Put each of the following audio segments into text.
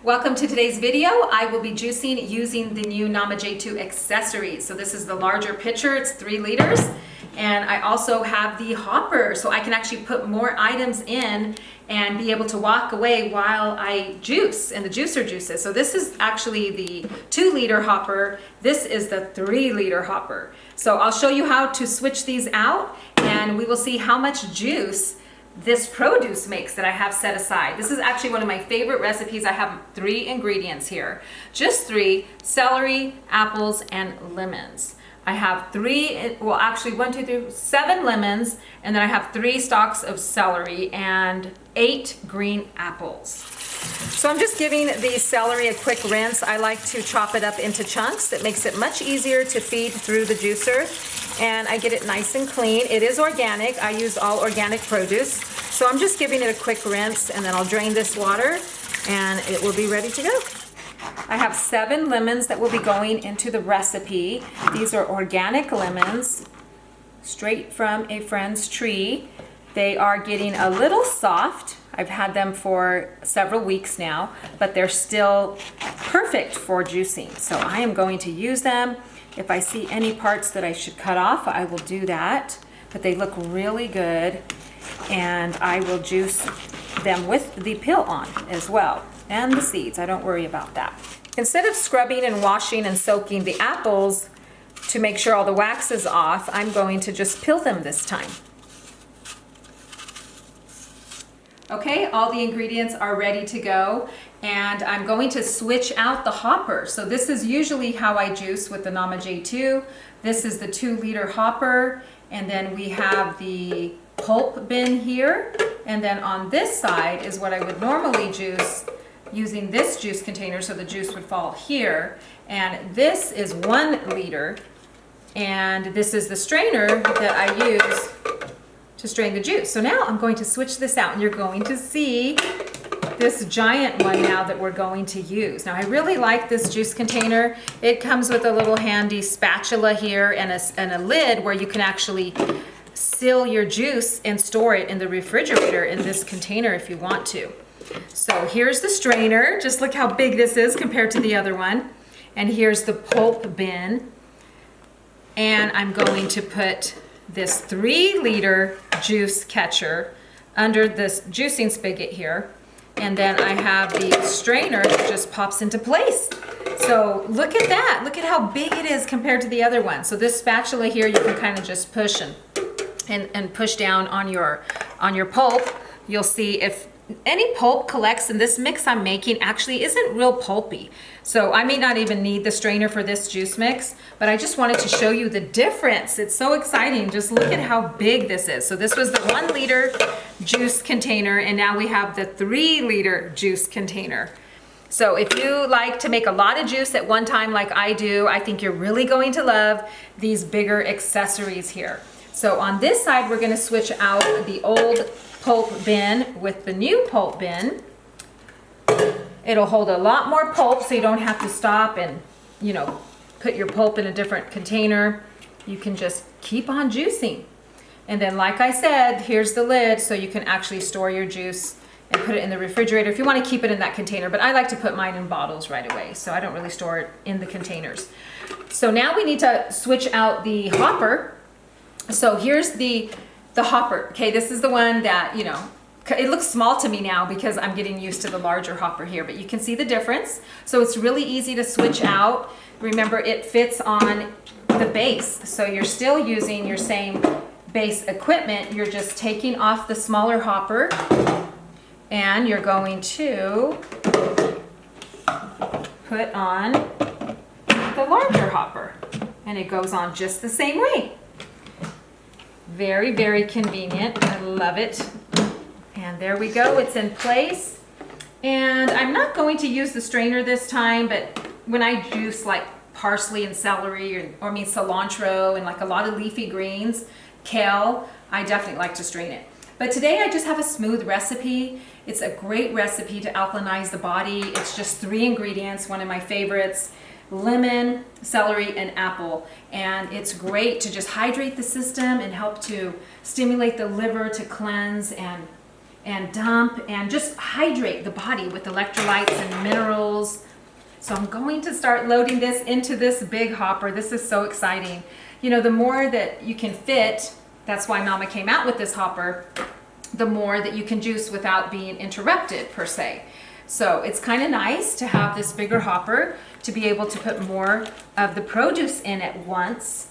Welcome to today's video. I will be juicing using the new Nama J2 accessories. So this is the larger pitcher, it's 3 liters. And I also have the hopper, so I can actually put more items in and be able to walk away while I juice, and the juicer juices. So this is actually the 2-liter hopper. This is the 3-liter hopper. So I'll show you how to switch these out, and we will see how much juice this produce makes that I have set aside. This is actually one of my favorite recipes. I have 3 ingredients here. Just 3: celery, apples, and lemons. I have 7 lemons, and then I have 3 stalks of celery and 8 green apples. So I'm just giving the celery a quick rinse. I like to chop it up into chunks. It makes it much easier to feed through the juicer, and I get it nice and clean. It is organic. I use all organic produce. So I'm just giving it a quick rinse, and then I'll drain this water and it will be ready to go. I have 7 lemons that will be going into the recipe. These are organic lemons, straight from a friend's tree. They are getting a little soft. I've had them for several weeks now, but they're still perfect for juicing. So I am going to use them. If I see any parts that I should cut off, I will do that. But they look really good, and I will juice them with the peel on as well, and the seeds. I don't worry about that. Instead of scrubbing and washing and soaking the apples to make sure all the wax is off, I'm going to just peel them this time. Okay, all the ingredients are ready to go, and I'm going to switch out the hopper. So this is usually how I juice with the Nama J2. This is the 2-liter hopper, and then we have the pulp bin here, and then on this side is what I would normally juice using this juice container, so the juice would fall here. And this is 1 liter, and this is the strainer that I use to strain the juice. So now I'm going to switch this out, and you're going to see this giant one now that we're going to use. Now I really like this juice container. It comes with a little handy spatula here and a lid where you can actually seal your juice and store it in the refrigerator in this container if you want to. So here's the strainer. Just look how big this is compared to the other one. And here's the pulp bin. And I'm going to put this 3-liter juice catcher under this juicing spigot here. And then I have the strainer that just pops into place. So look at that. Look at how big it is compared to the other one. So this spatula here, you can kind of just push and push down on your pulp. You'll see if any pulp collects, and this mix I'm making actually isn't real pulpy. So I may not even need the strainer for this juice mix, but I just wanted to show you the difference. It's so exciting. Just look at how big this is. So this was the 1-liter juice container, and now we have the 3-liter juice container. So if you like to make a lot of juice at one time like I do, I think you're really going to love these bigger accessories here. So on this side, we're going to switch out the old pulp bin with the new pulp bin. It'll hold a lot more pulp, so you don't have to stop and, put your pulp in a different container. You can just keep on juicing. And then, like I said, here's the lid, so you can actually store your juice and put it in the refrigerator if you want to keep it in that container. But I like to put mine in bottles right away, so I don't really store it in the containers. So now we need to switch out the hopper. So here's the hopper. Okay, this is the one that, it looks small to me now because I'm getting used to the larger hopper here, but you can see the difference. So it's really easy to switch out. Remember, it fits on the base. So you're still using your same base equipment. You're just taking off the smaller hopper, and you're going to put on the larger hopper, and it goes on just the same way. Very, very convenient. I love it. And there we go. It's in place. And I'm not going to use the strainer this time, but when I juice like parsley and celery, or cilantro and like a lot of leafy greens, kale, I definitely like to strain it. But today I just have a smooth recipe. It's a great recipe to alkalinize the body. It's just 3 ingredients, one of my favorites: lemon, celery, and apple. And it's great to just hydrate the system and help to stimulate the liver to cleanse and and dump and just hydrate the body with electrolytes and minerals. So I'm going to start loading this into this big hopper. This is so exciting. You know, the more that you can fit, that's why Mama came out with this hopper, the more that you can juice without being interrupted per se. So it's kind of nice to have this bigger hopper to be able to put more of the produce in at once.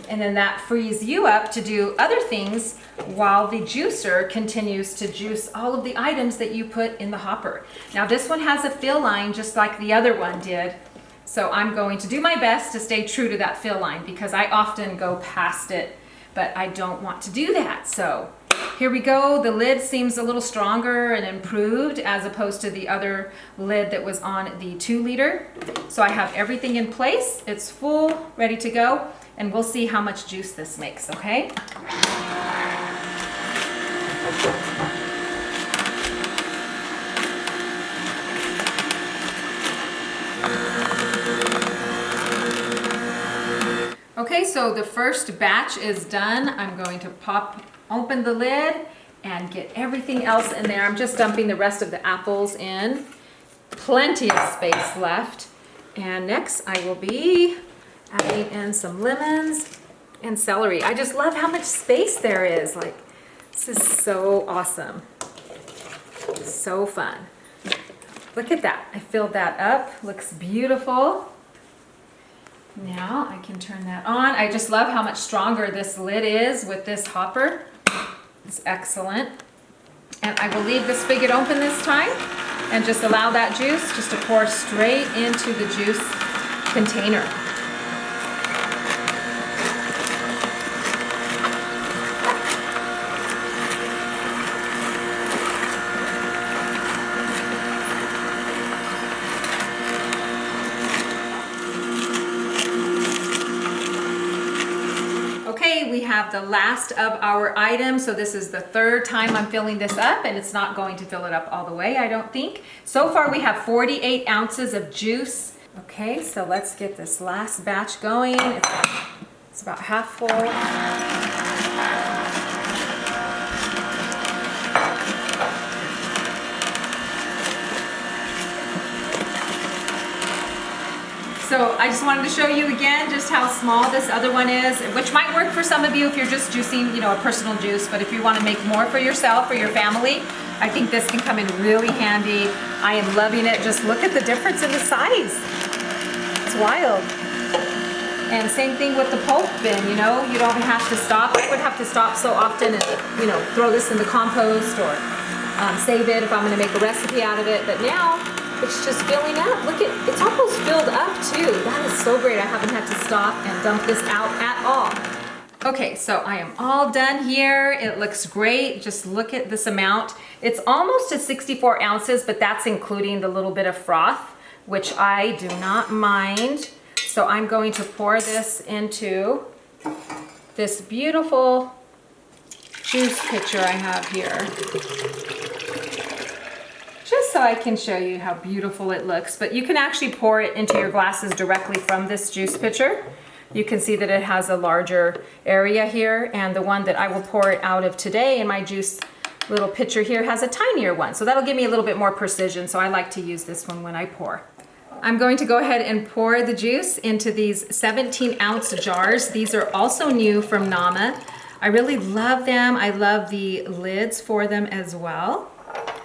And then that frees you up to do other things while the juicer continues to juice all of the items that you put in the hopper. Now this one has a fill line just like the other one did. So I'm going to do my best to stay true to that fill line because I often go past it, but I don't want to do that. So here we go. The lid seems a little stronger and improved as opposed to the other lid that was on the 2 liter. So I have everything in place. It's full, ready to go, and we'll see how much juice this makes, okay? Okay, so the first batch is done. I'm going to pop open the lid and get everything else in there. I'm just dumping the rest of the apples in. Plenty of space left. And next I will be adding in some lemons and celery. I just love how much space there is. Like, this is so awesome. So fun. Look at that. I filled that up. Looks beautiful. Now I can turn that on. I just love how much stronger this lid is with this hopper. It's excellent. And I will leave the spigot open this time and just allow that juice just to pour straight into the juice container. Okay, we have the last of our items. So this is the 3rd time I'm filling this up, and it's not going to fill it up all the way, I don't think. So far we have 48 ounces of juice. Okay, so let's get this last batch going. It's about half full. So I just wanted to show you again just how small this other one is, which might work for some of you if you're just juicing, you know, a personal juice, but if you want to make more for yourself or your family, I think this can come in really handy. I am loving it. Just look at the difference in the size. It's wild. And same thing with the pulp bin, you know, you don't have to stop. I would have to stop so often and, you know, throw this in the compost or save it if I'm going to make a recipe out of it, but now it's just filling up. Look at, it's almost filled up too. That is so great. I haven't had to stop and dump this out at all. Okay, so I am all done here. It looks great. Just look at this amount. It's almost to 64 ounces, but that's including the little bit of froth, which I do not mind. So I'm going to pour this into this beautiful juice pitcher I have here. Just so I can show you how beautiful it looks, but you can actually pour it into your glasses directly from this juice pitcher. You can see that it has a larger area here, and the one that I will pour it out of today in my juice little pitcher here has a tinier one, so that'll give me a little bit more precision, so I like to use this one when I pour. I'm going to go ahead and pour the juice into these 17-ounce jars. These are also new from Nama. I really love them. I love the lids for them as well.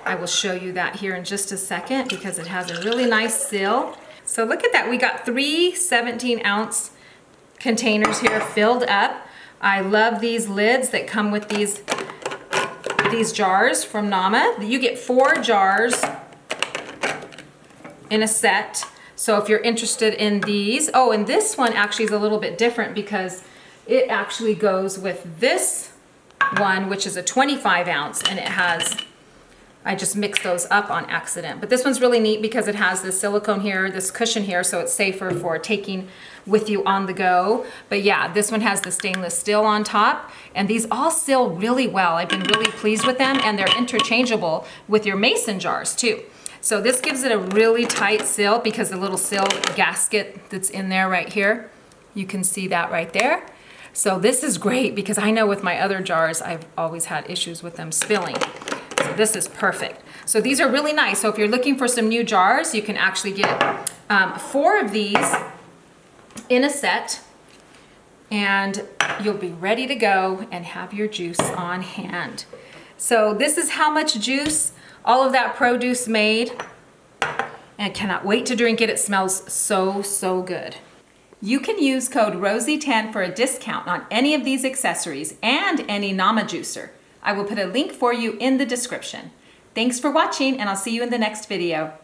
I will show you that here in just a second because it has a really nice seal. So look at that. We got 3 17-ounce containers here filled up. I love these lids that come with these jars from Nama. You get 4 jars in a set. So if you're interested in these, oh, and this one actually is a little bit different because it actually goes with this one, which is a 25-ounce, and it has, I just mixed those up on accident. But this one's really neat because it has this silicone here, this cushion here, so it's safer for taking with you on the go. But yeah, this one has the stainless steel on top, and these all seal really well. I've been really pleased with them, and they're interchangeable with your mason jars too. So this gives it a really tight seal because the little seal gasket that's in there right here, you can see that right there. So this is great because I know with my other jars, I've always had issues with them spilling. So this is perfect. So these are really nice. So if you're looking for some new jars, you can actually get 4 of these in a set, and you'll be ready to go and have your juice on hand. So this is how much juice all of that produce made, and cannot wait to drink it. It smells so, so good. You can use code ROSIE10 for a discount on any of these accessories and any Nama juicer. I will put a link for you in the description. Thanks for watching, and I'll see you in the next video.